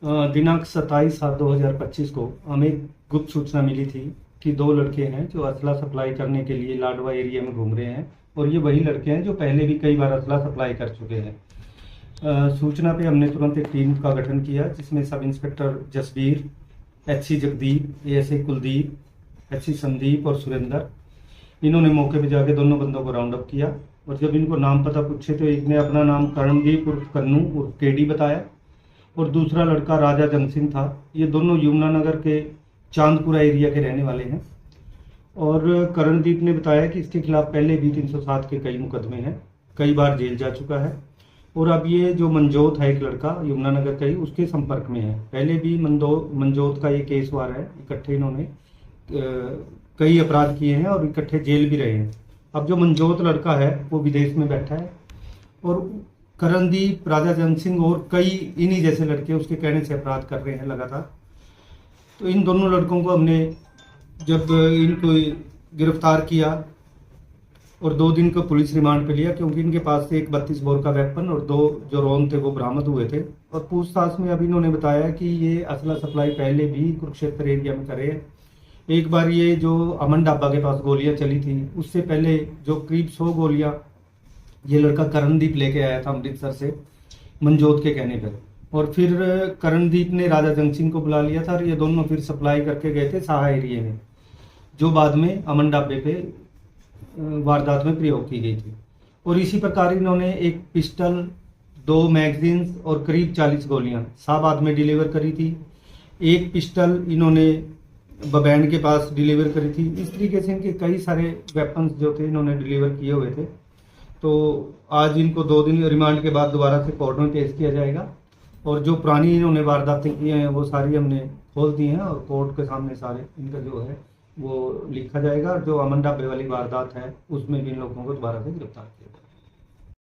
दिनांक 27/7/2025 को हमें गुप्त सूचना मिली थी कि दो लड़के हैं जो असला सप्लाई करने के लिए लाडवा एरिया में घूम रहे हैं, और ये वही लड़के हैं जो पहले भी कई बार असला सप्लाई कर चुके हैं। सूचना पे हमने तुरंत एक टीम का गठन किया, जिसमें sub inspector Jasbir, HC Jagdeep, ASI Kuldeep, HC Sandeep और सुरेंद्र, इन्होंने मौके पे जाके दोनों बंदों को राउंड अप किया। और जब इनको नाम पता पूछे तो एक ने अपना नाम करणदीप उर्फ कन्नू उर्फ केडी बताया, और दूसरा लड़का राजा जंग सिंह था। ये दोनों यमुनानगर के चांदपुरा एरिया के रहने वाले हैं। और करणदीप ने बताया कि इसके खिलाफ पहले भी 307 के कई मुकदमे हैं, कई बार जेल जा चुका है, और अब ये जो मनजोत है एक लड़का यमुनानगर का ही, उसके संपर्क में है। पहले भी मनजोत का ये केस हुआ है, इकट्ठे इन्होंने कई अपराध किए हैं और इकट्ठे जेल भी रहे हैं। अब जो मनजोत लड़का है वो विदेश में बैठा है, और करणदीप, राजा जंग सिंह और कई इन्हीं जैसे लड़के उसके कहने से अपराध कर रहे हैं लगातार। तो इन दोनों लड़कों को हमने जब इनको गिरफ्तार किया और 2 दिन का पुलिस रिमांड पे लिया, क्योंकि इनके पास से एक 32 बोर का वेपन और 2 जो रोन थे वो बरामद हुए थे। और पूछताछ में अब इन्होंने बताया कि ये असला सप्लाई पहले भी कुरुक्षेत्र एरिया में करे हैं। एक बार ये जो अमन ढाबा के पास गोलियां चली थी, उससे पहले जो करीब 100 गोलियां ये लड़का करणदीप लेके आया था अमृतसर से मनजोत के कहने पर। और फिर करणदीप ने राजा जंग सिंह को बुला लिया था, और ये दोनों फिर सप्लाई करके गए थे साहा एरिया में, जो बाद में अमन ढाबे पे वारदात में प्रयोग की गई थी। और इसी प्रकार इन्होंने एक पिस्टल, 2 मैगजीन्स और करीब 40 गोलियां शाहबाद में डिलीवर करी थी। एक पिस्टल इन्होंने बबैंड के पास डिलीवर करी थी। इस तरीके से इनके कई सारे वेपन्स जो थे इन्होंने डिलीवर किए हुए थे। तो आज इनको 2 दिन रिमांड के बाद दोबारा से कोर्ट में पेश किया जाएगा, और जो पुरानी इन्होंने वारदातें की हैं वो सारी हमने खोल दी हैं, और कोर्ट के सामने सारे इनका जो है वो लिखा जाएगा। जो अमन ढाबे वाली वारदात है उसमें भी इन लोगों को दोबारा से गिरफ्तार किया जाएगा।